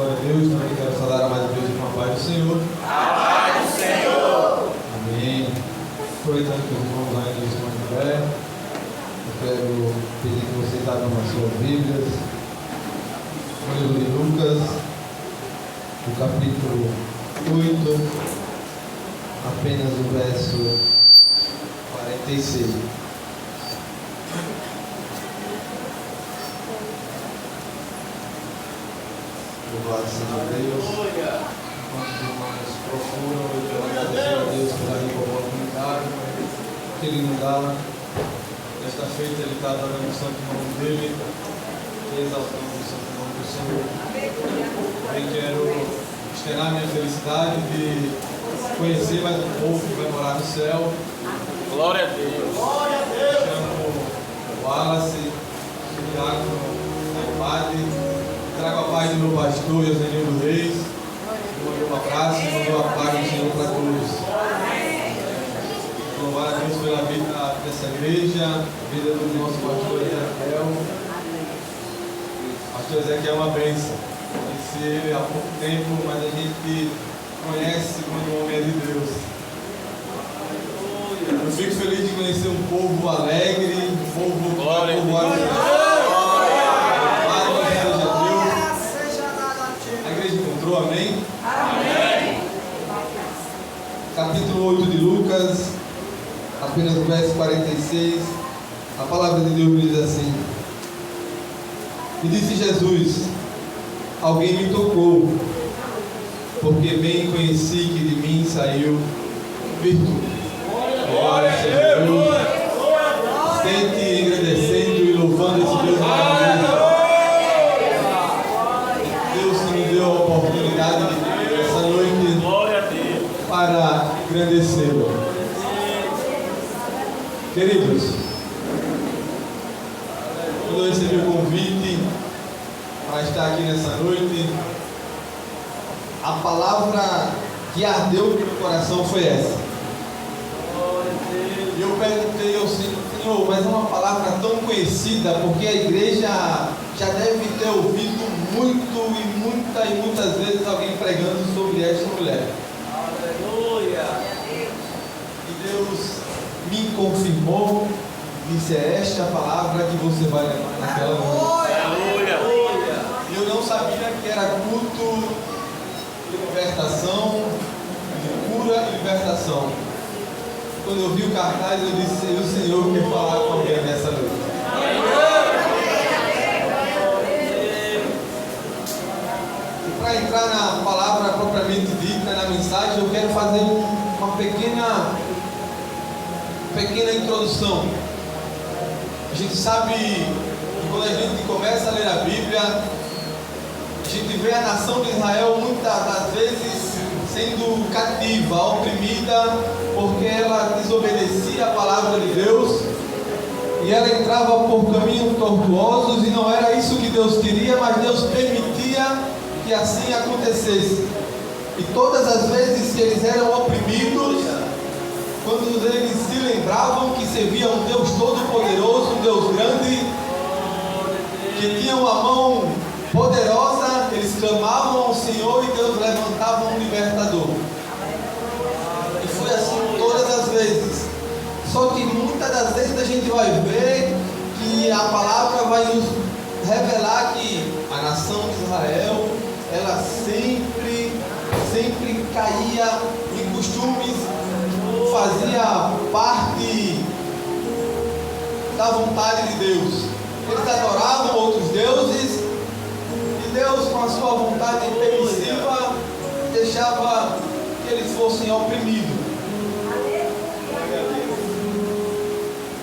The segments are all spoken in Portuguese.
Glória a Deus, também quero saudar a mais uma vez com a paz do Senhor. A paz do Senhor! Amém. Aproveitando que os irmãos ainda estão de pé, eu quero pedir que vocês abram as suas Bíblias no livro de Lucas, no capítulo 8, apenas o verso 46. Louvado seja Deus. Enquanto os irmãos procuram, eu quero agradecer a Deus pela rica oportunidade que Ele nos dá. Nesta feita Ele está dando o santo nome dEle e exaltando o santo nome do Senhor. Também quero externar minha felicidade de conhecer mais um povo que vai morar no céu. Glória a Deus! Glória a Deus! Chamo o Wallace, o Diácono, o Padre. Trago a paz do meu pastor, Eusenildo Reis. Mandou um abraço e mandou a paz do Senhor para todos. Louvar a Deus pela vida dessa igreja, a vida do nosso pastor Ezequiel. O pastor Ezequiel é uma bênção. Conheci ele há pouco tempo, mas a gente conhece quando o homem é de Deus. Eu fico feliz de conhecer um povo alegre, um povo alegre. Amém? Amém! Capítulo 8 de Lucas, apenas o verso 46, a palavra de Deus diz assim: E disse Jesus: Alguém me tocou, porque bem conheci que de mim saiu virtude. Glória a Deus! Sente agradecendo e louvando esse Deus maravilhoso. Deu a oportunidade essa noite para engrandecê-lo. Queridos, quando eu recebi o convite para estar aqui nessa noite, a palavra que ardeu no meu coração foi essa. E eu perguntei ao Senhor, mas é uma palavra tão conhecida, porque a igreja já deve ter ouvido muitas vezes alguém pregando sobre esta mulher. Aleluia! E Deus me confirmou, disse: é esta palavra que você vai levar naquela noite. Aleluia! E eu não sabia que era culto de libertação, de cura e libertação. Quando eu vi o cartaz, eu disse: o Senhor quer falar com alguém nessa noite. Para entrar na palavra propriamente dita, na mensagem, eu quero fazer uma pequena introdução. A gente sabe que quando a gente começa a ler a Bíblia, a gente vê a nação de Israel muitas das vezes sendo cativa, oprimida, porque ela desobedecia a palavra de Deus e ela entrava por caminhos tortuosos, e não era isso que Deus queria, mas Deus permitia que assim acontecesse. E todas as vezes que eles eram oprimidos, quando eles se lembravam que serviam um Deus todo-poderoso, um Deus grande, que tinha uma mão poderosa, eles clamavam ao Senhor e Deus levantava um libertador. E foi assim todas as vezes. Só que muitas das vezes a gente vai ver que a palavra vai nos revelar que a nação de Israel, ela sempre caía em costumes, fazia parte da vontade de Deus. Eles adoravam outros deuses e Deus, com a sua vontade permissiva, deixava que eles fossem oprimidos.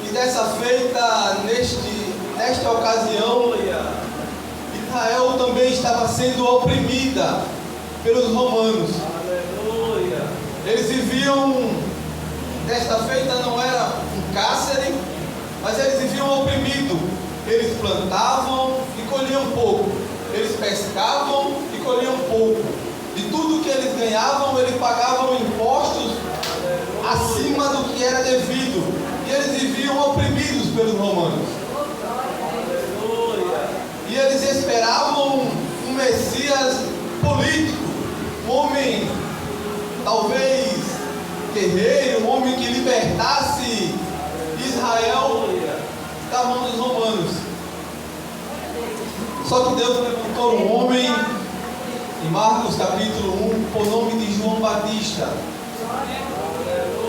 E dessa feita, nesta ocasião, Israel também estava sendo oprimida pelos romanos. Aleluia! Eles viviam, desta feita não era um cárcere, mas eles viviam oprimidos. Eles plantavam e colhiam pouco. Eles pescavam e colhiam pouco. De tudo que eles ganhavam, eles pagavam impostos acima do que era devido. E eles viviam oprimidos pelos romanos. Aleluia! E eles esperavam um Messias guerreiro, um homem que libertasse Israel da mão dos romanos. Só que Deus levantou um homem em Marcos capítulo 1 por nome de João Batista,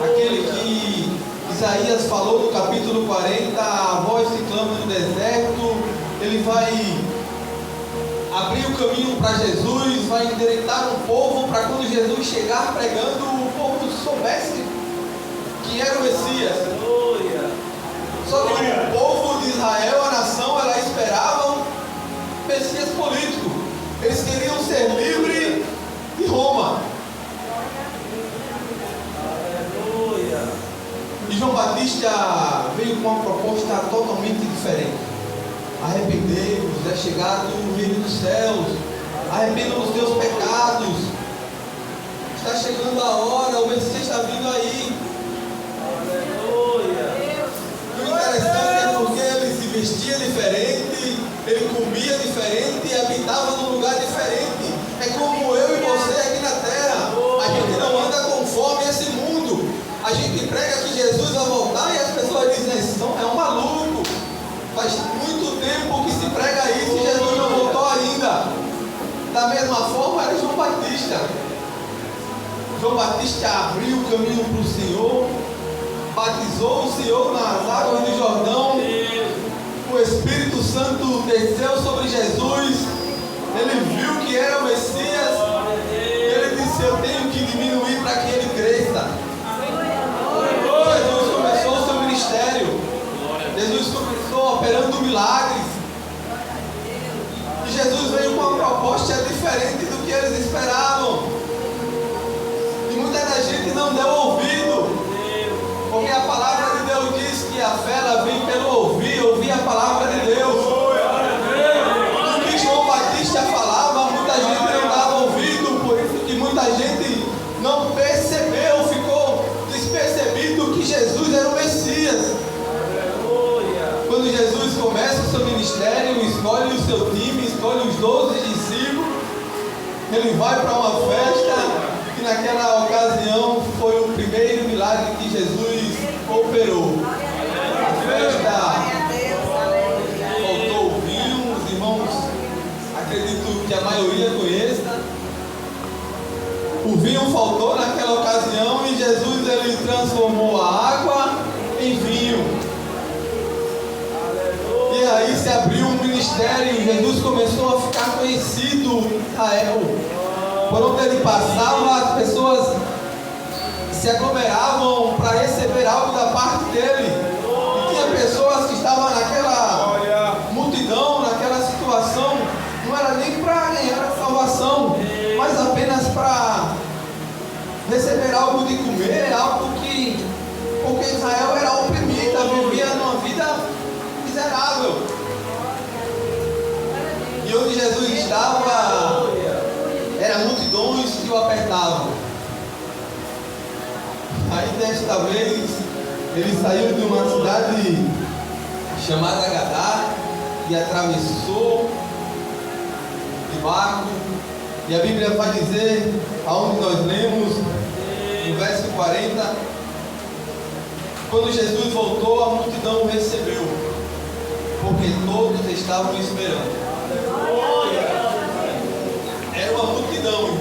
aquele que Isaías falou no capítulo 40, a voz que clama no deserto. Ele vai abrir o caminho para Jesus, vai endireitar um povo para quando Jesus chegar pregando, o povo soubesse que era o Messias. Só que o povo de Israel, a nação, ela esperava um Messias político. Eles queriam ser livres de Roma. E João Batista veio com uma proposta totalmente diferente. Arrependei-vos, é chegado o reino dos céus. Arrependam os teus pecados. Está chegando a hora, o Messias está vindo aí. E o interessante é porque ele se vestia diferente, ele comia diferente e habitava num lugar diferente. É como eu e você aqui na terra. A gente não anda conforme esse mundo. A gente prega que Jesus vai voltar e as pessoas dizem, esse é um maluco. Faz muito tempo que se prega isso e Jesus não voltou ainda. Da mesma forma era João Batista. João Batista abriu o caminho para o Senhor, batizou o Senhor nas águas do Jordão. O Espírito Santo desceu sobre Jesus. Ele viu que era o Messias. Ele disse, eu tenho que diminuir para que ele cresça. Jesus começou o seu ministério. Jesus começou operando milagres. E Jesus veio com uma proposta diferente do que eles esperavam. E muita da gente não deu ouvido. Porque a palavra de Deus diz que a fé ela vem pelo ouvir a palavra de Deus. O que João Batista falava, muita gente não dava ouvido. Por isso que muita gente não percebeu, ficou despercebido que Jesus era o Messias. Quando Jesus começa o seu ministério, escolhe o seu time, escolhe os 12 discípulos, ele vai para uma festa, que naquela ocasião foi o primeiro milagre que Jesus operou. A festa faltou o vinho, os irmãos, acredito que a maioria conheça. O vinho faltou naquela ocasião e Jesus ele transformou a água em vinho. E aí se abriu um ministério e Jesus começou a ficar conhecido em Israel. Por onde ele passava, as pessoas se aglomeravam para receber algo da parte dele. E tinha pessoas que estavam naquela multidão, naquela situação, não era nem para ganhar a salvação, mas apenas para receber algo de comer, algo que, porque Israel era oprimida, vivia numa vida miserável. E onde Jesus estava, eram multidões que o apertavam. Aí desta vez, ele saiu de uma cidade chamada Gadá e atravessou de barco. E a Bíblia vai dizer, aonde nós lemos, no verso 40, quando Jesus voltou, a multidão o recebeu, porque todos estavam esperando. Era uma multidão.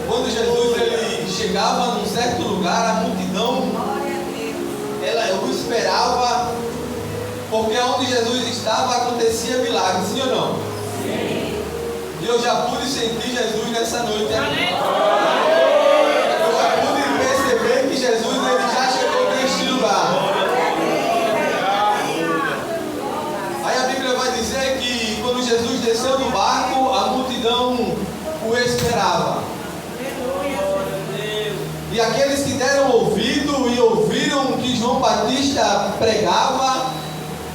Quando Jesus ele chegava num certo lugar, a multidão ela o esperava, porque onde Jesus estava acontecia milagres, sim ou não? Sim. E eu já pude sentir Jesus nessa noite aqui. Eu já pude perceber que Jesus ele já chegou neste lugar. Aí a Bíblia vai dizer que quando Jesus desceu do barco, a multidão o esperava. E aqueles que deram ouvido e ouviram que João Batista pregava,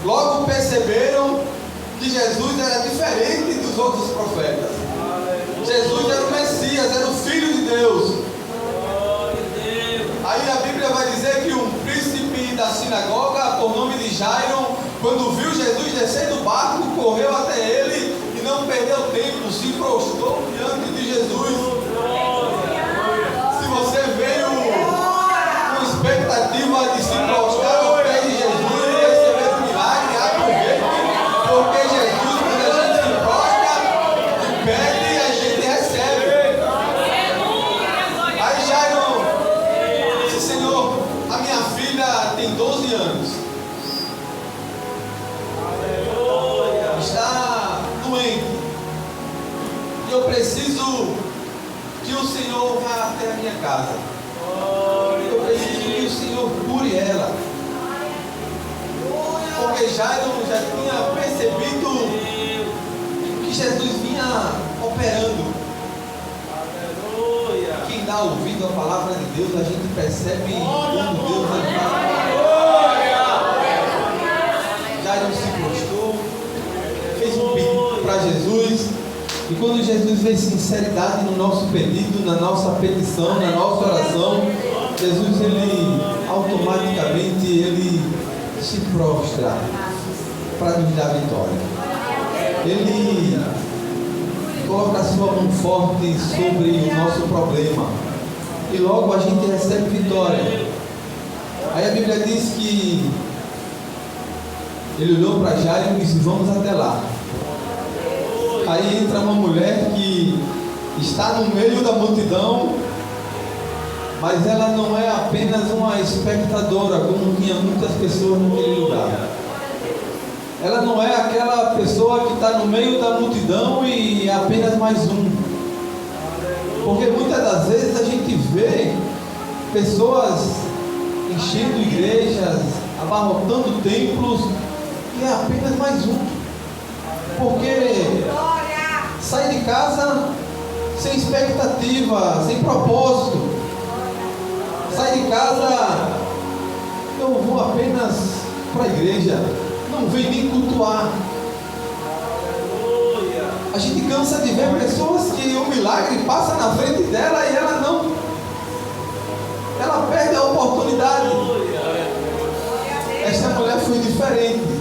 logo perceberam que Jesus era diferente dos outros profetas. Jesus era o Messias, era o Filho de Deus. Aí a Bíblia vai dizer que um príncipe da sinagoga, por nome de Jairo, quando viu Jesus descer do barco, correu até ele e não perdeu tempo, se prostrou diante de Jesus. preciso que o Senhor vá até a minha casa. Eu preciso que o Senhor cure ela. Porque Jairo já tinha percebido que Jesus vinha operando. Quem dá ouvido à palavra de Deus, a gente percebe quando Deus faz. Jairo se prostrou, fez um pedido para Jesus. E quando Jesus vê sinceridade no nosso pedido, na nossa petição, na nossa oração, Jesus, ele automaticamente ele se prostra para nos dar vitória. Ele coloca a sua mão forte sobre o nosso problema e logo a gente recebe vitória. Aí a Bíblia diz que ele olhou para Jairo e disse: vamos até lá. Aí entra uma mulher que está no meio da multidão, mas ela não é apenas uma espectadora, como tinha muitas pessoas naquele lugar. Ela não é aquela pessoa que está no meio da multidão e é apenas mais um. Porque muitas das vezes a gente vê pessoas enchendo igrejas, abarrotando templos, e é apenas mais um. Porque sai de casa sem expectativa, sem propósito. Sai de casa, eu vou apenas para a igreja, não vem nem cultuar. A gente cansa de ver pessoas que o milagre passa na frente dela e ela não. Ela perde a oportunidade. Esta mulher foi diferente.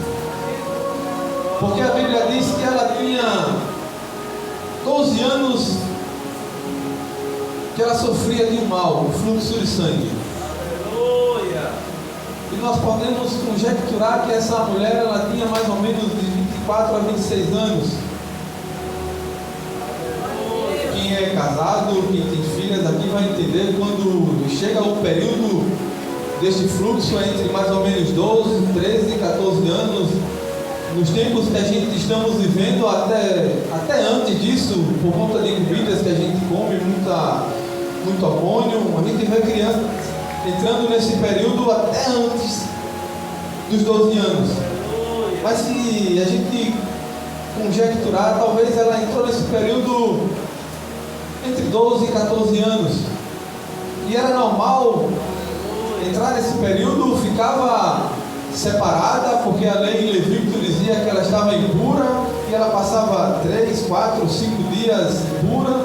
Porque a Bíblia diz que ela tinha 12 anos que ela sofria de um mal, um fluxo de sangue. E nós podemos conjecturar que essa mulher ela tinha mais ou menos de 24 a 26 anos. Quem é casado, quem tem filhas aqui vai entender quando chega o período deste fluxo entre mais ou menos 12, 13 e 14 anos. Nos tempos que a gente estamos vivendo, até antes disso, por conta de comidas que a gente come, muito amônio, a gente vê crianças entrando nesse período até antes dos 12 anos. Mas se a gente conjecturar, talvez ela entrou nesse período entre 12 e 14 anos. E era normal entrar nesse período, ficava separada, porque a lei em Levítico dizia que ela estava impura, e ela passava 3, 4, 5 dias impura,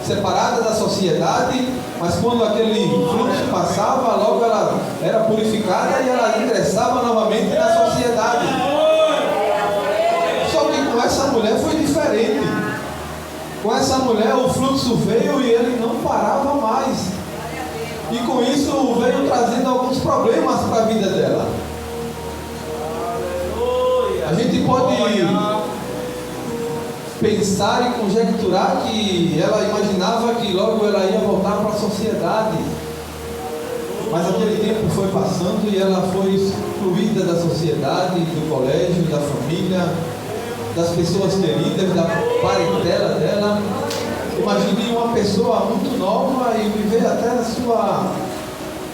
separada da sociedade, mas quando aquele fluxo passava, logo ela era purificada e ela ingressava novamente na sociedade. Só que com essa mulher foi diferente. Com essa mulher o fluxo veio e ele não parava mais. E com isso veio trazendo alguns problemas para a vida dela. A gente pode pensar e conjecturar que ela imaginava que logo ela ia voltar para a sociedade. Mas aquele tempo foi passando e ela foi excluída da sociedade, do colégio, da família, das pessoas queridas, da parentela dela. Imagine uma pessoa muito nova e viver até a sua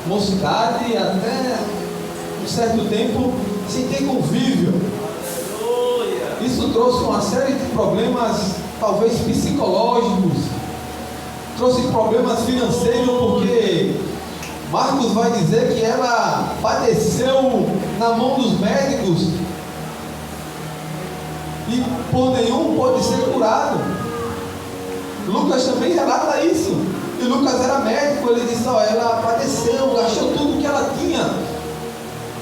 mocidade, até um certo tempo, sem ter convívio. Isso trouxe uma série de problemas, talvez psicológicos, trouxe problemas financeiros, porque Marcos vai dizer que ela padeceu na mão dos médicos e por nenhum pôde ser curado. Lucas também relata isso. E Lucas era médico, ele disse: ó, ela padeceu, gastou tudo que ela tinha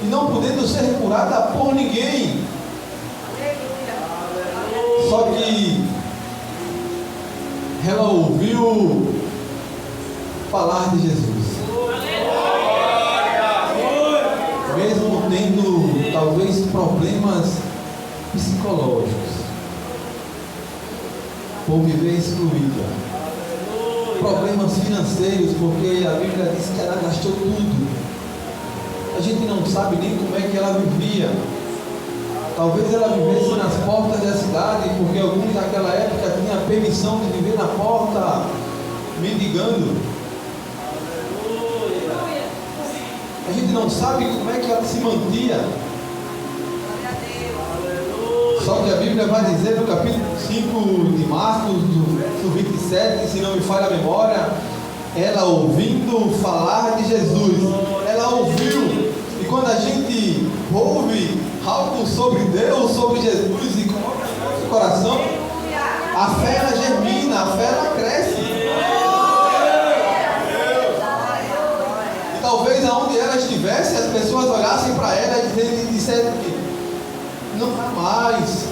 e não podendo ser curada por ninguém. Só que ela ouviu falar de Jesus. Mesmo tendo talvez problemas psicológicos, por viver excluída, problemas financeiros, porque a Bíblia diz que ela gastou tudo. A gente não sabe nem como é que ela vivia. Talvez ela vivesse nas portas da cidade, porque alguns naquela época tinham permissão de viver na porta, mendigando. A gente não sabe como é que ela se mantinha. Só que a Bíblia vai dizer no capítulo 5 de Marcos, do 27, se não me falha a memória, ela ouvindo falar de Jesus, ela ouviu. E quando a gente ouve algo sobre Deus, sobre Jesus e coloca no nosso coração, a fé ela germina, a fé ela cresce. E talvez aonde ela estivesse, as pessoas olhassem para ela e disseram que não dá mais.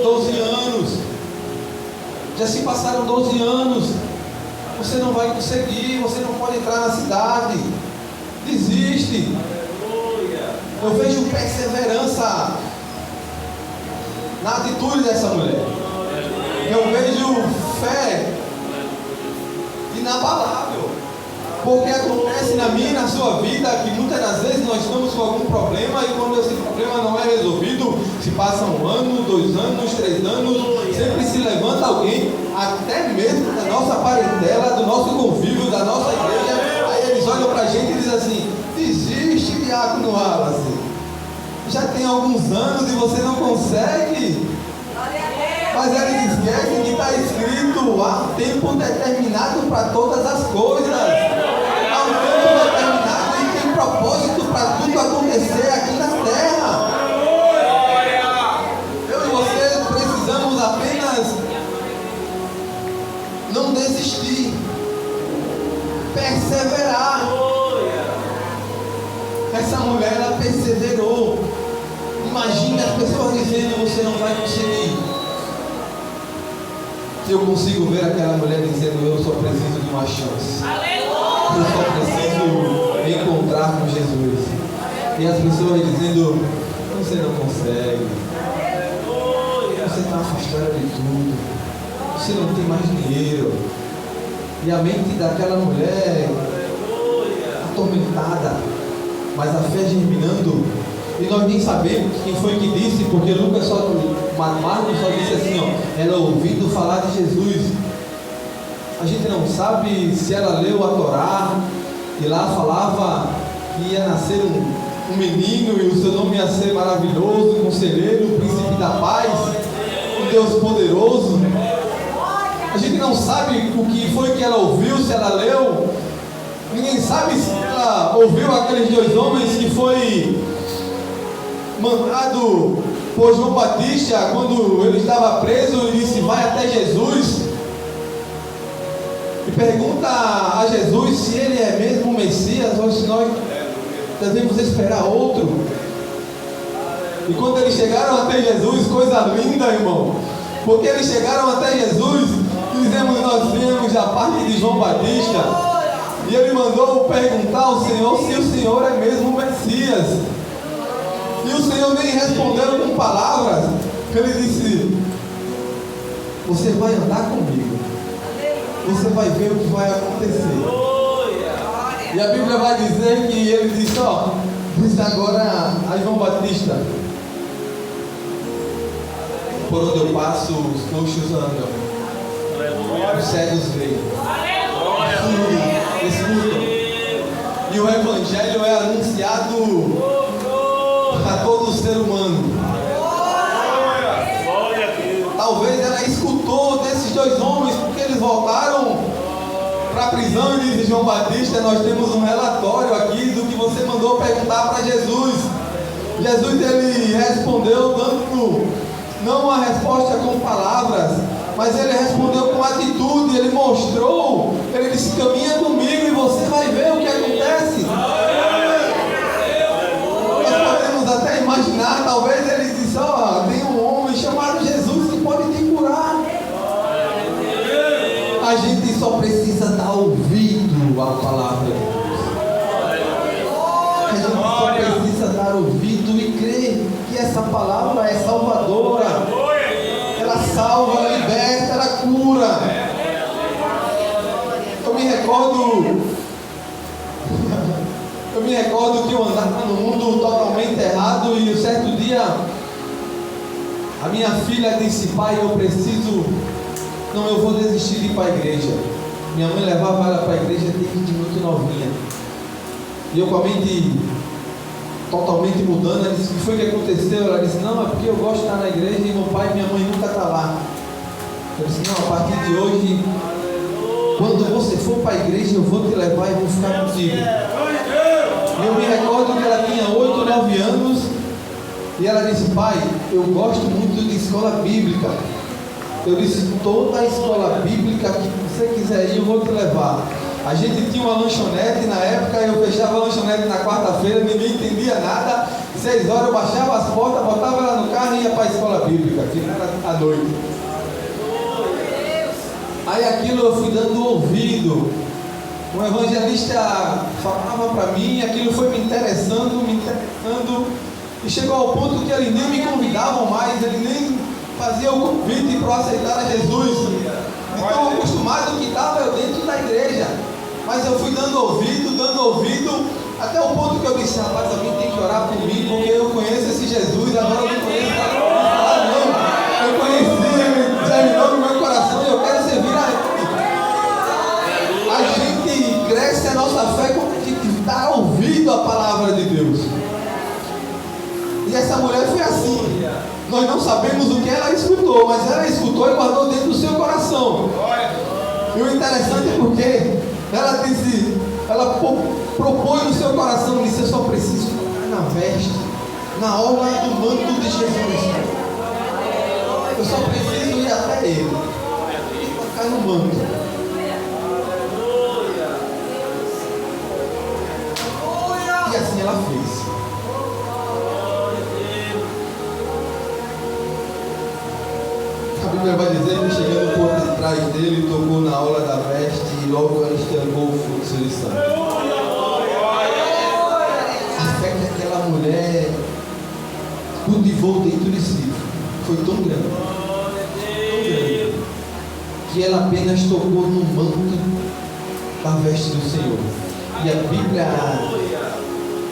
12 anos. Já se passaram 12 anos. Você não vai conseguir, você não pode entrar na cidade. Desiste. Eu vejo perseverança na atitude dessa mulher. Eu vejo fé inabalável. Porque acontece na minha e na sua vida que muitas das vezes nós estamos com algum problema e quando esse problema não é resolvido, se passa 1 ano, 2 anos, 3 anos, sempre se levanta alguém, até mesmo da nossa parentela, do nosso convívio, da nossa igreja, aí eles olham pra gente e dizem assim: desiste, diácono Wallace, já tem alguns anos e você não consegue. Mas eles esquecem que está escrito: há tempo determinado para todas as coisas. Há um tempo determinado e tem propósito para tudo acontecer aqui na terra. Eu e você precisamos apenas não desistir, perseverar. Essa mulher, ela perseverou. Imagine as pessoas dizendo: você não vai conseguir. Eu consigo ver aquela mulher dizendo: eu só preciso de uma chance. Eu só preciso me encontrar com Jesus. E as pessoas dizendo: você não consegue. Você está afastada de tudo. Você não tem mais dinheiro. E a mente daquela mulher atormentada, mas a fé germinando. E nós nem sabemos quem foi que disse, porque Marcos só disse assim, ó, ela ouvindo falar de Jesus. A gente não sabe se ela leu a Torá, e lá falava que ia nascer um menino, e o seu nome ia ser maravilhoso, conselheiro, príncipe da paz, um Deus poderoso. A gente não sabe o que foi que ela ouviu, se ela leu. Ninguém sabe se ela ouviu aqueles 2 homens que foi mandado por João Batista quando ele estava preso e disse: vai até Jesus e pergunta a Jesus se ele é mesmo o Messias ou se nós devemos esperar outro. E quando eles chegaram até Jesus, coisa linda, irmão, porque eles chegaram até Jesus e dizemos: nós viemos da parte de João Batista e ele mandou perguntar ao Senhor se o Senhor é mesmo o Messias. E o Senhor nem respondeu com palavras. Ele disse: você vai andar comigo, você vai ver o que vai acontecer. E a Bíblia vai dizer que ele disse: ó, diz agora a João Batista: por onde eu passo os coxos andam, os cegos veem, escutam, e o Evangelho é anunciado a todo ser humano. Talvez ela escutou desses 2 homens, porque eles voltaram para a prisão e disse: João Batista, nós temos um relatório aqui do que você mandou perguntar para Jesus. Jesus, ele respondeu dando não uma resposta com palavras, mas ele respondeu com atitude. Ele mostrou, ele disse: caminha comigo e você vai ver o que acontece. Até imaginar, talvez ele disse: ó, tem um homem chamado Jesus que pode te curar. A gente só precisa dar ouvido à palavra de Deus. A gente só precisa dar ouvido e crer que essa palavra é salvadora. Ela salva, ela liberta, ela cura. Eu me recordo que eu andava no mundo totalmente errado e um certo dia a minha filha disse: pai, eu preciso não, eu vou desistir de ir para a igreja. Minha mãe levava ela para a igreja desde muito novinha. E eu com a mente totalmente mudando, ela disse: o que foi que aconteceu? Ela disse: não, é porque eu gosto de estar na igreja e meu pai e minha mãe nunca estão lá. Eu disse: não, a partir de hoje, quando você for para a igreja, eu vou te levar e vou ficar contigo. E eu me recordo que ela tinha 8, 9 anos e ela disse: pai, eu gosto muito de escola bíblica. Eu disse: toda a escola bíblica que você quiser ir, eu vou te levar. A gente tinha uma lanchonete na época, eu fechava a lanchonete na quarta-feira, ninguém entendia nada. 6 horas eu baixava as portas, botava ela no carro e ia para a escola bíblica, que era à noite. Aí aquilo eu fui dando ouvido. O evangelista falava para mim, aquilo foi me interessando. E chegou ao ponto que eles nem me convidavam mais, eles nem faziam o convite para aceitar a Jesus. Então, acostumado que estava eu dentro da igreja. Mas eu fui dando ouvido, até o ponto que eu disse: rapaz, alguém tem que orar por mim, porque eu conheço esse Jesus, agora eu não conheço. Não, eu conheci, ele terminou no meu coração e eu quero servir a Ele. A gente cresce a nossa fé quando a gente dá ouvido à palavra de Deus. E essa mulher foi assim. Nós não sabemos o que ela escutou, mas ela escutou e guardou dentro do seu coração. E o interessante é porque ela disse, ela propôs no seu coração, disse: eu só preciso tocar na veste, na orla do manto de Jesus. Eu só preciso ir até Ele, tocar no manto. E assim ela fez. A Bíblia vai dizer que chegando por detrás dele, tocou na orla da veste e logo ela estancou o fluxo de sangue. A fé que aquela mulher cultivou dentro de si foi tão grande, que ela apenas tocou no manto da veste do Senhor. E a Bíblia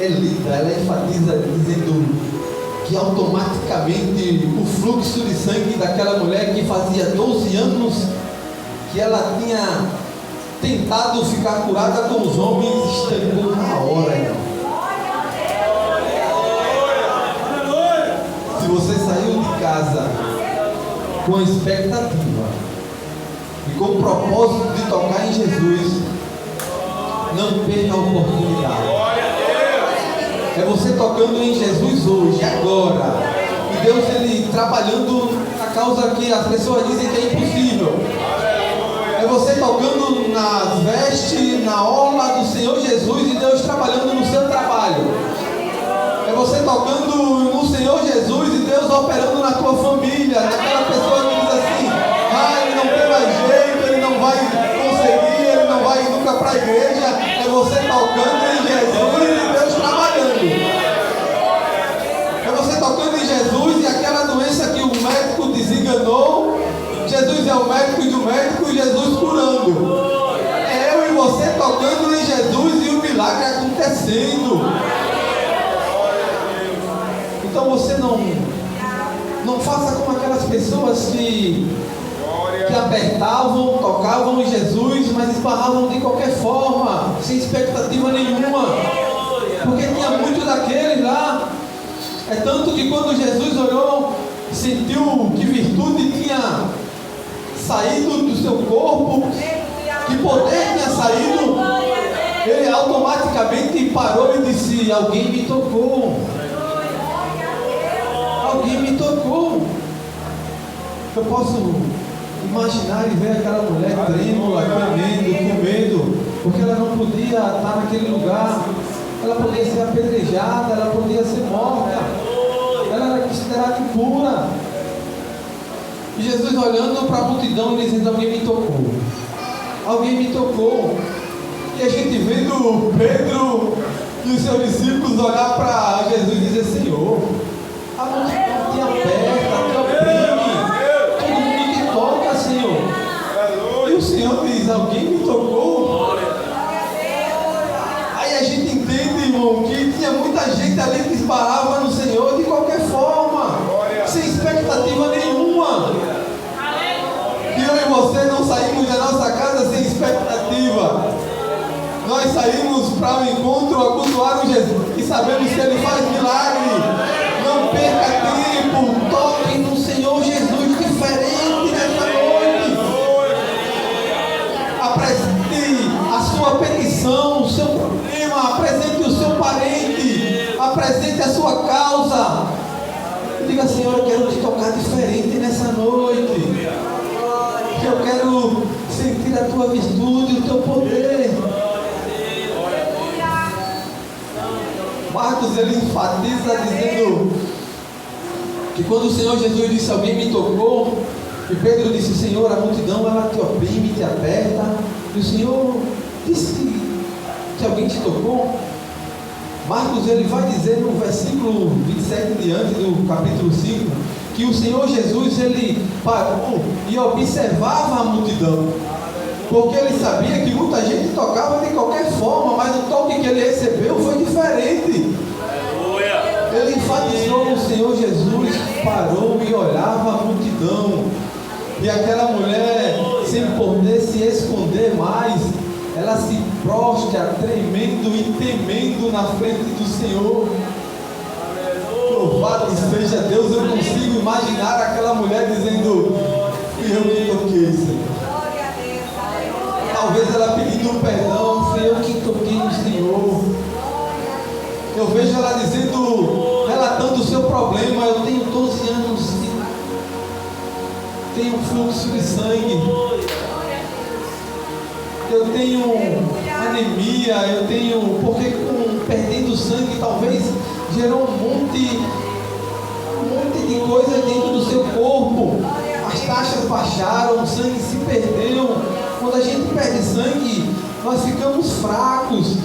é lida, ela enfatiza dizendo que automaticamente o fluxo de sangue daquela mulher, que fazia 12 anos que ela tinha tentado ficar curada com os homens, estancou na hora. Se você saiu de casa com a expectativa e com o propósito de tocar em Jesus, não perca a oportunidade. É você tocando em Jesus hoje, agora. E Deus, Ele trabalhando na causa que as pessoas dizem que é impossível. É você tocando nas vestes, na orla do Senhor Jesus, e Deus trabalhando no seu trabalho. É você tocando no Senhor Jesus e Deus operando na tua família. Naquela pessoa que diz assim: ah, ele não tem mais jeito, ele não vai conseguir, ele não vai nunca para a igreja. É você tocando em Jesus e Deus trabalhando. É você tocando em Jesus e aquela doença que o médico desenganou, Jesus é o médico e do médico, e Jesus curando. É eu e você tocando em Jesus e o milagre acontecendo. Então você não faça como aquelas pessoas que apertavam, tocavam em Jesus, mas esbarravam de qualquer forma, sem expectativa nenhuma. Porque tinha muito daqueles lá. É tanto que quando Jesus olhou, sentiu que virtude tinha saído do seu corpo, que poder tinha saído, ele automaticamente parou e disse: alguém me tocou. Alguém me tocou. Eu posso imaginar e ver aquela mulher trêmula, com medo, porque ela não podia estar naquele lugar. Ela podia ser apedrejada, ela podia ser morta, ela era considerada impura. E Jesus olhando para a multidão e dizendo: alguém me tocou. Alguém me tocou. E a gente vendo Pedro e os seus discípulos olhar para Jesus e dizer: Senhor, a multidão te aperta, te oprime, todo mundo te toca, Senhor. E o Senhor diz: alguém me tocou. Aí a gente entende, irmão, que tinha muita gente ali que esbarrava no Senhor de qualquer forma, sem expectativa nenhuma. E eu e você nós saímos para o encontro a cultuar o Jesus e sabemos que Ele faz milagre. Não perca tempo, toque no Senhor Jesus diferente nessa noite. Apresente a sua petição, o seu problema, apresente o seu parente, apresente a sua causa. Diga, Senhor, eu quero te tocar diferente nessa noite. Eu quero sentir a tua virtude, o teu poder. Marcos, ele enfatiza dizendo que quando o Senhor Jesus disse, alguém me tocou, e Pedro disse, Senhor, a multidão ela te oprime, te aperta, e o Senhor disse que alguém te tocou. Marcos, ele vai dizer no versículo 27 em diante do capítulo 5, que o Senhor Jesus, ele parou e observava a multidão, porque ele sabia que muita gente tocava de qualquer forma, mas o toque que ele recebeu foi diferente. Ele enfatizou o Senhor Jesus, parou e olhava a multidão, e aquela mulher, sem poder se esconder mais, ela se prostra, tremendo e temendo na frente do Senhor. Louvado seja Deus, eu consigo imaginar aquela mulher dizendo, fui eu que toquei, Senhor. Talvez ela pedindo perdão, fui eu que toquei no Senhor. Eu vejo ela dizendo, relatando o seu problema, eu tenho 12 anos, tenho fluxo de sangue, eu tenho anemia, eu tenho, porque perdendo sangue talvez gerou um monte de coisa dentro do seu corpo, as taxas baixaram, o sangue se perdeu. Quando a gente perde sangue, nós ficamos fracos.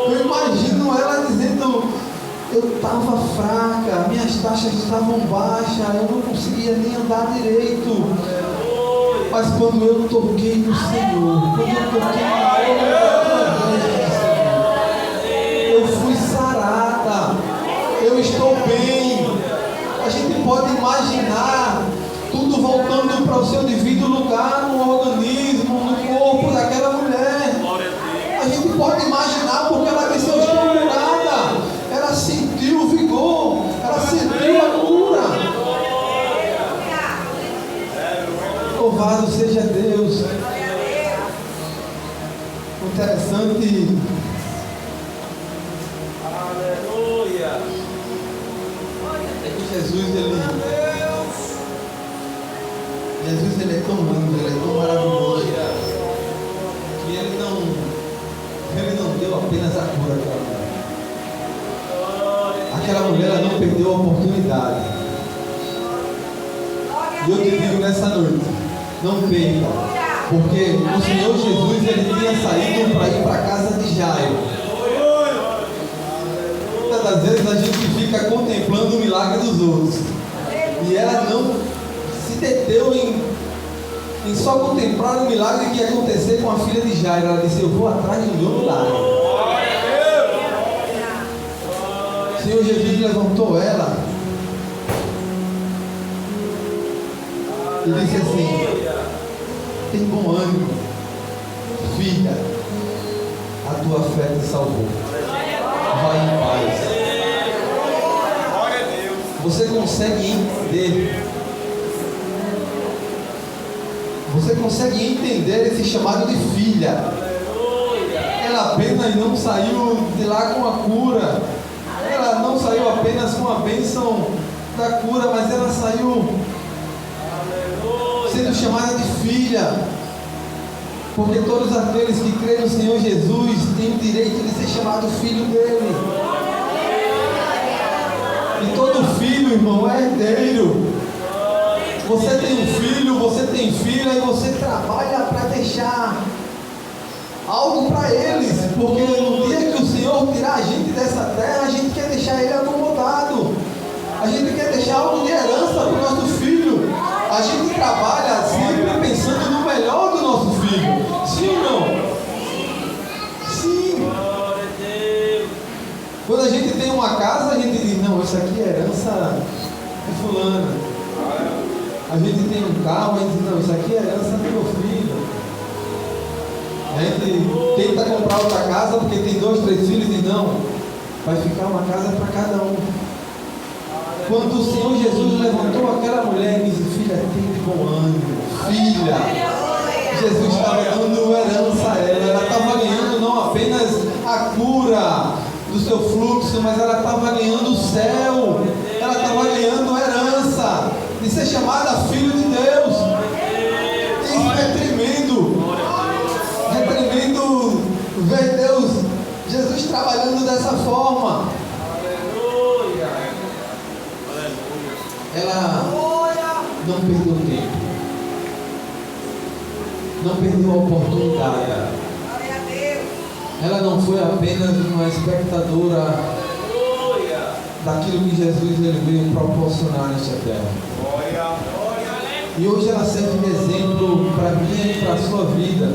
Eu imagino ela dizendo, eu estava fraca, minhas taxas estavam baixas, eu não conseguia nem andar direito. Mas quando eu toquei no Senhor, quando eu toquei no Senhor, eu fui sarada, eu estou bem. A gente pode imaginar tudo voltando para o seu devido lugar no organismo, no corpo daquela mulher. A gente pode imaginar porque ela disse, eu estou curada. Ela sentiu o vigor, ela sentiu a cura. Louvado seja Deus. Interessante. Aleluia. É que Jesus ele é tão lindo, ele é tão maravilhoso, que ele não deu apenas a cura àquela mulher. Aquela mulher ela não perdeu a oportunidade. E eu te digo nessa noite, não perca, porque o Senhor Jesus ele tinha saído para ir para a casa de Jairo. Muitas das vezes a gente fica contemplando o milagre dos outros, e ela não se deteu em só contemplar o milagre que ia acontecer com a filha de Jairo. Ela disse, eu vou atrás do meu milagre. O Senhor Jesus levantou ela e disse assim, tem bom ânimo, filha, a tua fé te salvou, vai em paz. Você consegue entender? Você consegue entender esse chamado de filha? Ela apenas não saiu de lá com a cura. Ela não saiu apenas com a bênção da cura, mas ela saiu sendo chamada de filha. Porque todos aqueles que creem no Senhor Jesus têm o direito de ser chamado filho dele. E todo filho, irmão, é herdeiro. Você tem um filho, você tem filha e você trabalha para deixar algo para eles, porque no dia que o Senhor tirar a gente dessa terra, a gente quer deixar ele acomodado, a gente quer deixar algo de herança para o nosso filho. A gente trabalha sempre pensando no melhor do nosso filho, sim ou não? Sim. Quando a gente tem uma casa, a gente diz, não, isso aqui é herança de fulana. A gente tem um carro, a gente diz, não, isso aqui é herança do meu filho. A gente tenta comprar outra casa porque tem 2, 3 filhos e não. Vai ficar uma casa para cada um. Quando o Senhor Jesus levantou aquela mulher e disse: filha, tem de bom ânimo. Filha, Jesus estava dando herança a ela. Ela estava ganhando não apenas a cura do seu fluxo, mas ela estava ganhando o céu. Ela estava ganhando herança de ser chamada filho de Deus. Isso é tremendo. É tremendo ver Deus, Jesus trabalhando dessa forma. Ela não perdeu tempo, não perdeu a oportunidade. Ela não foi apenas uma espectadora daquilo que Jesus ele veio proporcionar nesta terra. E hoje ela serve de exemplo para mim e para a sua vida.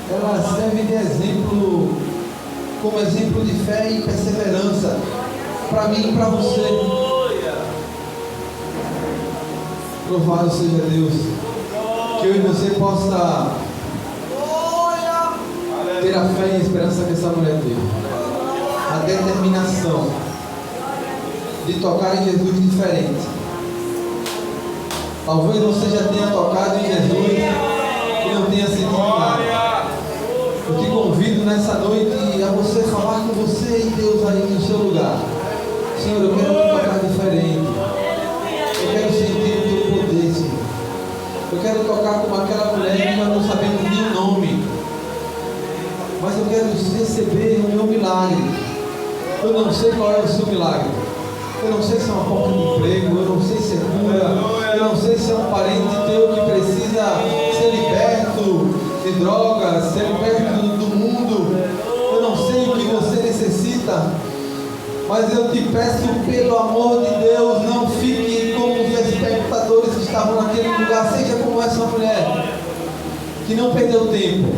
Ela serve de exemplo, como exemplo de fé e perseverança para mim e para você. Louvado seja Deus. Que eu e você possa ter a fé e a esperança que essa mulher teve. A determinação de tocar em Jesus diferente. Talvez você já tenha tocado em Jesus e não tenha sentido nada. Eu te convido nessa noite a você falar com você e Deus aí no seu lugar. Senhor, eu quero te tocar diferente. Eu quero sentir o teu poder, Senhor. Eu quero tocar como aquela mulher que nós não sabemos nem o nome. Mas eu quero receber o meu milagre. Eu não sei qual é o seu milagre. Eu não sei se é uma porta de emprego, eu não sei se é cura, eu não sei se é um parente teu que precisa ser liberto de drogas, ser liberto do mundo. Eu não sei o que você necessita, mas eu te peço, pelo amor de Deus, não fique como os espectadores que estavam naquele lugar, seja como essa mulher, que não perdeu tempo.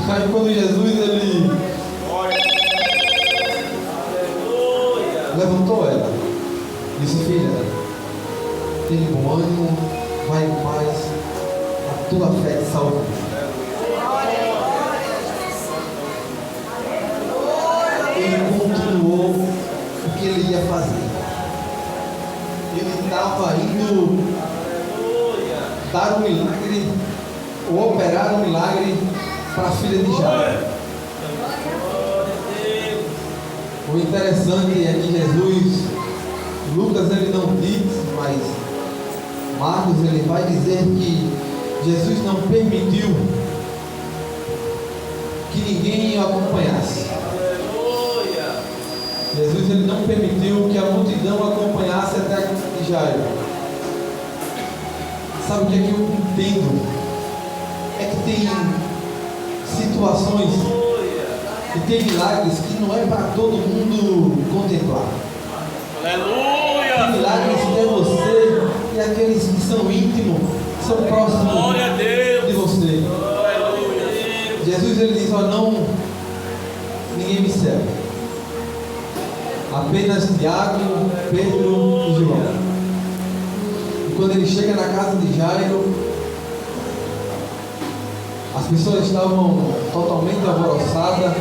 Aí quando Jesus ele levantou ela, disse: filha, tenha bom ânimo, vai em paz, a tua fé te salvou. Ele continuou o que ele ia fazer. Ele estava indo dar um milagre, ou operar um milagre para a filha de Jairo. O interessante é que Jesus, Lucas ele não diz, mas Marcos ele vai dizer que Jesus não permitiu que ninguém o acompanhasse. Jesus ele não permitiu que a multidão acompanhasse até a casa de Jairo. Sabe o que é que eu entendo? É que tem situações e tem milagres que não é para todo mundo contemplar. Aleluia! Tem milagres que é você e aqueles que são íntimos, que são próximos de você. Aleluia! Jesus ele diz: ó, não, ninguém me serve. Apenas Tiago, Pedro e João. E quando ele chega na casa de Jairo, as pessoas estavam totalmente alvoroçadas,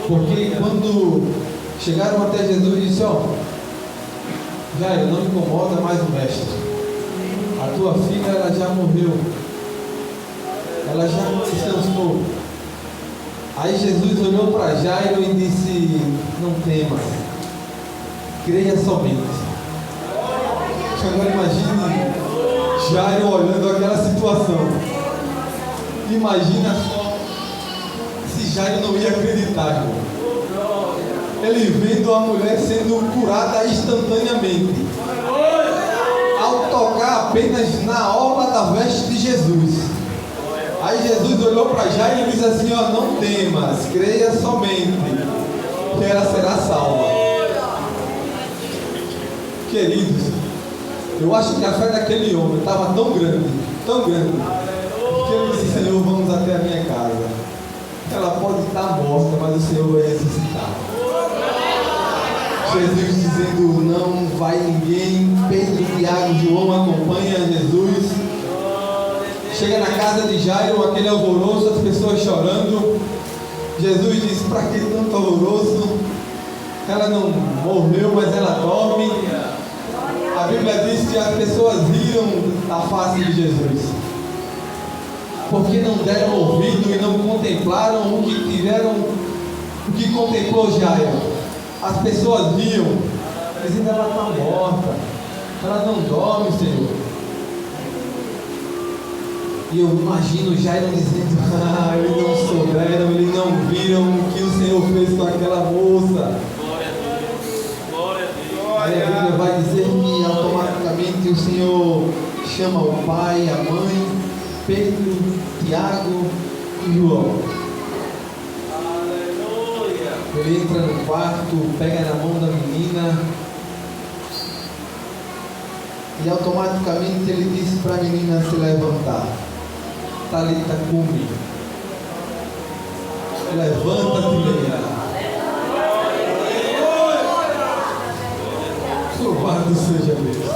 porque quando chegaram até Jesus, disse: ó, Jairo, não incomoda mais o mestre. A tua filha ela já morreu. Ela já descansou. Aí Jesus olhou para Jairo e disse: não temas, creia somente. Agora imagine Jairo olhando aquela situação. Imagina só se Jairo não ia acreditar, irmão. Ele vendo a mulher sendo curada instantaneamente, ao tocar apenas na orla da veste de Jesus. Aí Jesus olhou para Jairo e disse assim: ó, não temas, creia somente, que ela será salva. Queridos, eu acho que a fé daquele homem estava tão grande, que ele disse: Senhor, vamos até a minha casa. Ela pode estar morta, mas o Senhor vai ressuscitar. Jesus dizendo: não vai ninguém. Pedro, Tiago, João acompanham Jesus. Chega na casa de Jairo, aquele alvoroço, as pessoas chorando. Jesus diz: para que tanto alvoroço? Ela não morreu, mas ela dorme. A Bíblia diz que as pessoas riram da face de Jesus, porque não deram ouvido e não contemplaram o que contemplou Jairo. As pessoas riam, dizendo: ela está morta, ela não dorme, Senhor. E eu imagino Jairo dizendo: eles não souberam, eles não viram o que o Senhor fez com aquela moça. Glória a Deus. Aí a Bíblia vai dizer que automaticamente o Senhor chama o pai, a mãe, Pedro, Tiago e João. Aleluia. Ele entra no quarto, pega na mão da menina e automaticamente ele diz para a menina se levantar. Talita cumi. Levanta-te, menina. Louvado seja Deus.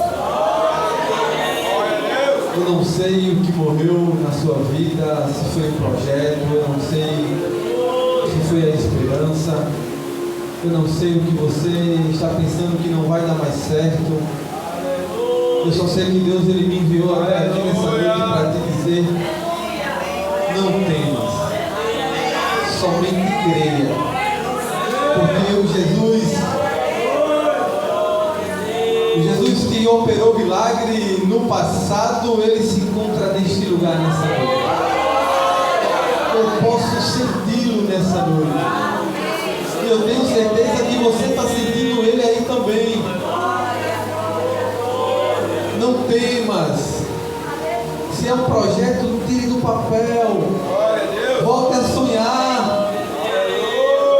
Eu não sei o que morreu na sua vida, se foi um projeto, eu não sei se foi a esperança, eu não sei o que você está pensando que não vai dar mais certo. Eu só sei que Deus ele me enviou até aqui nessa noite para te dizer: não temas, somente creia, porque o Jesus que operou milagre no passado, ele se encontra neste lugar nessa noite. Eu posso senti-lo nessa noite, e eu tenho certeza que você está sentindo ele aí também. Não temas. Se é um projeto, tire do papel. Volte a sonhar.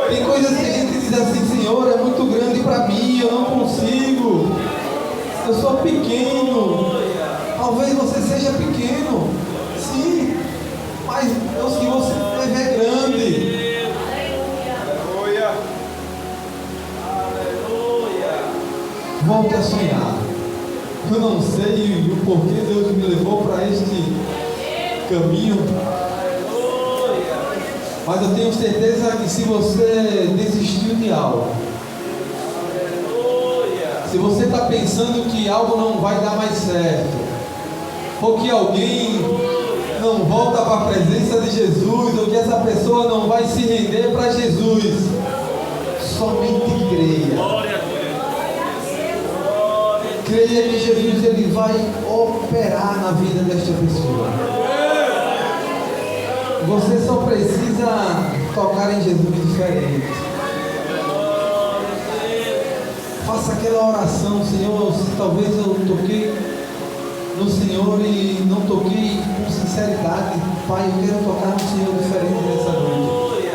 Tem coisas que a gente diz assim: Senhor, é muito grande para mim, eu não consigo. Eu sou pequeno. Talvez você seja pequeno, sim, mas Deus que você deve é grande. Volte a sonhar. Eu não sei o porquê Deus me levou para este caminho, mas eu tenho certeza que se você desistiu de algo, se você está pensando que algo não vai dar mais certo, ou que alguém não volta para a presença de Jesus, ou que essa pessoa não vai se render para Jesus, somente creia. Creia que Jesus ele vai operar na vida desta pessoa. Você só precisa tocar em Jesus diferente. Faça aquela oração: Senhor, talvez eu toquei no Senhor e não toquei com sinceridade. Pai, eu quero tocar no Senhor diferente nessa noite.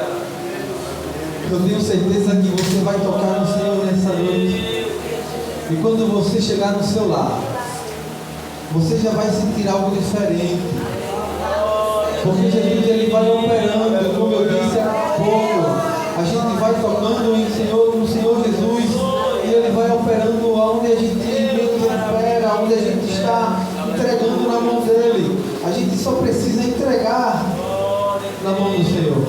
Eu tenho certeza que você vai tocar no Senhor nessa noite. E quando você chegar no seu lar, você já vai sentir algo diferente. Porque Jesus ele vai operando, como eu disse há pouco. A gente vai tocando no Senhor Jesus, e ele vai operando onde a gente menos opera, onde a gente está entregando na mão dele. A gente só precisa entregar na mão do Senhor.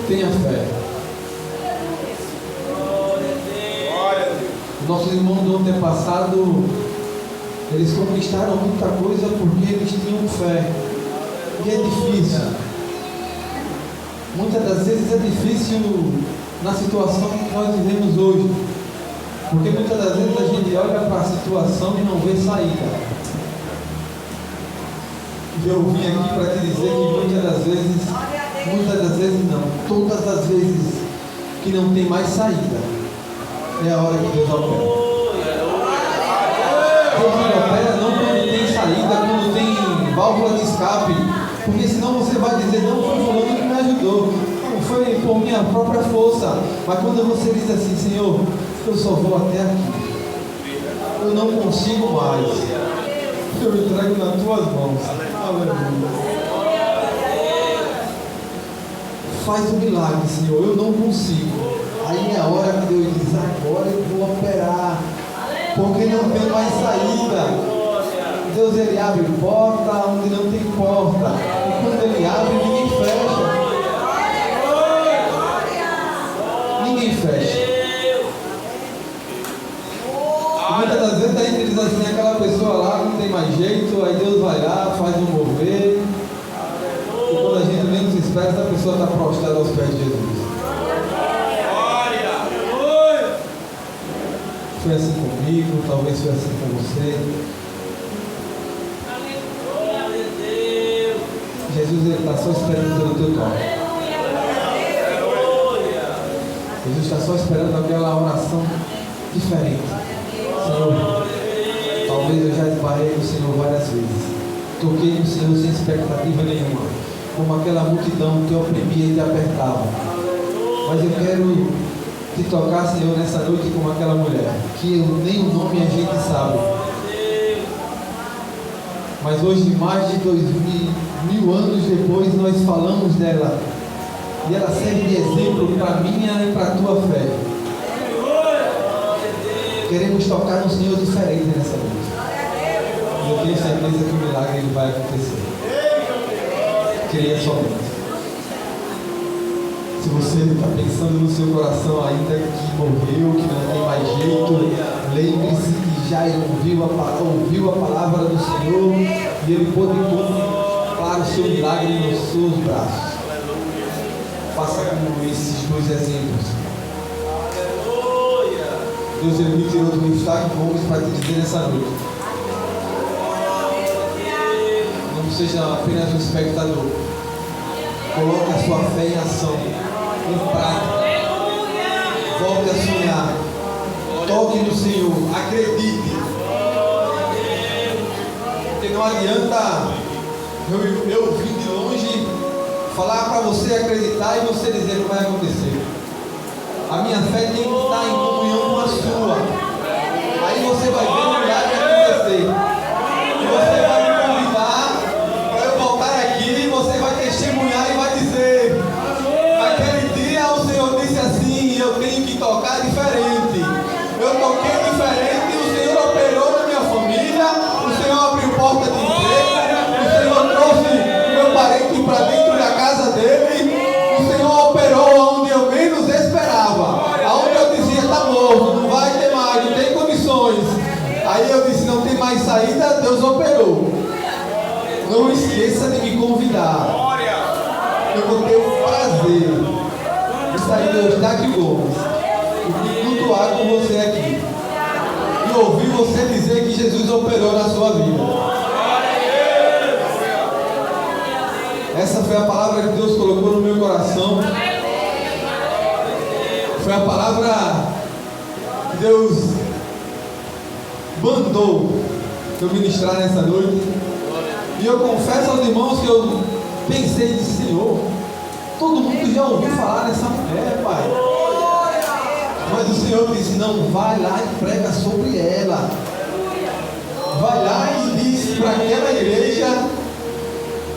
Tenha fé. Nossos irmãos do antepassado, eles conquistaram muita coisa porque eles tinham fé. E é difícil. Muitas das vezes é difícil na situação que nós vivemos hoje. Porque muitas das vezes a gente olha para a situação e não vê saída. E eu vim aqui para te dizer que muitas das vezes não, todas as vezes que não tem mais saída, é a hora que Deus opera. Deus opera não quando tem saída, quando tem válvula de escape, porque senão você vai dizer: não foi fulano que me ajudou, não foi por minha própria força. Mas quando você diz assim: Senhor, eu só vou até aqui, eu não consigo mais, eu entrego nas tuas mãos. Aleluia. Faz um milagre, Senhor, eu não consigo. Aí é a hora que Deus diz: agora eu vou operar, porque não tem mais saída. Deus, Ele abre porta onde não tem porta. E quando Ele abre, ninguém fecha. Ninguém fecha. E muitas das vezes a gente diz assim, aquela pessoa lá não tem mais jeito, aí Deus vai lá, faz um mover. E quando a gente menos espera, essa pessoa está prostrada aos pés de Jesus. Foi assim comigo, talvez foi assim com você. Jesus está só esperando pelo teu toque. Jesus está só esperando aquela oração diferente. Senhor, talvez eu já esbarrei no Senhor várias vezes. Toquei no Senhor sem expectativa nenhuma, como aquela multidão que oprimia e te apertava. Mas eu quero te tocar, Senhor, nessa noite como aquela mulher, que nem o nome a gente sabe. Mas hoje, mais de 2000 anos depois, nós falamos dela. E ela serve de exemplo para a minha e para a tua fé. Queremos tocar no Senhor diferente nessa noite. E eu tenho certeza que o milagre ele vai acontecer. Creia somente. Se você está pensando no seu coração ainda que morreu, que não tem mais jeito, lembre-se que já ouviu a palavra do Senhor e Ele pôde contemplar o seu milagre nos seus braços. Faça como esses dois exemplos. Deus, Ele me tirou do destaque, vamos para te dizer nessa noite. Não seja apenas um espectador. Coloque a sua fé em ação, em prática. Volte a sonhar. Toque no Senhor. Acredite. Porque não adianta eu vir de longe falar para você acreditar e você dizer que vai acontecer. A minha fé tem que estar em comunhão com a sua. Aí você vai ver o milagre acontecer. E você vai me convidar para eu voltar aqui e você vai testemunhar e vai dizer: naquele dia o Senhor disse assim, eu tenho que tocar diferente. Eu toquei diferente e o Senhor operou na minha família, o Senhor abriu porta de emprego, o Senhor trouxe meu parente para dentro da casa dele, o Senhor operou onde eu menos esperava, aonde eu dizia, está morto, não vai ter mais, não tem condições. Aí eu disse, não tem mais saída, Deus operou. Não esqueça de me convidar. Eu vou ter o prazer de sair do Eustáquio Gomes e de cultuar com você aqui e ouvir você dizer que Jesus operou na sua vida. Essa foi a palavra que Deus colocou no meu coração. Foi a palavra que Deus mandou eu ministrar nessa noite. E eu confesso aos irmãos que eu pensei de Senhor, todo mundo já ouviu falar dessa mulher, Pai. Mas o Senhor disse, não, vai lá e prega sobre ela. Vai lá e diz para aquela igreja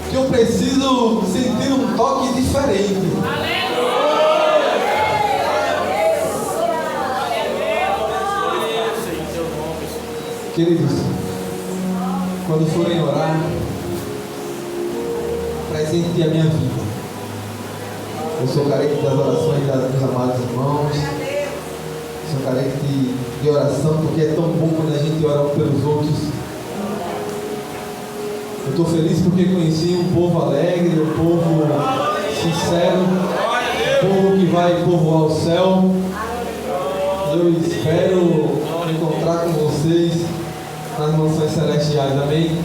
que eu preciso sentir um toque diferente. Queridos, quando forem orar, presente a minha vida. Eu sou carente das orações dos meus amados irmãos. Sou carente de oração, porque é tão bom quando a gente ora um pelos outros. Eu estou feliz porque conheci um povo alegre, um povo sincero, um povo que vai povoar o céu. Eu espero encontrar com vocês nas mansões celestiais, amém?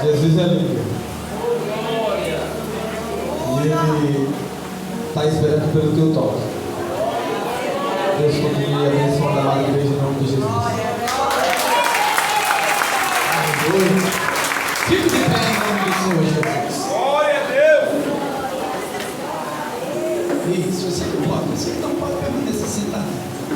Jesus é lindo. E Ele está esperando pelo teu toque. Deus continue abençoando a amada igreja em nome de Jesus. Fique de pé em nome do Senhor Jesus. Glória a Deus. Isso, você não pode permanecer sentado.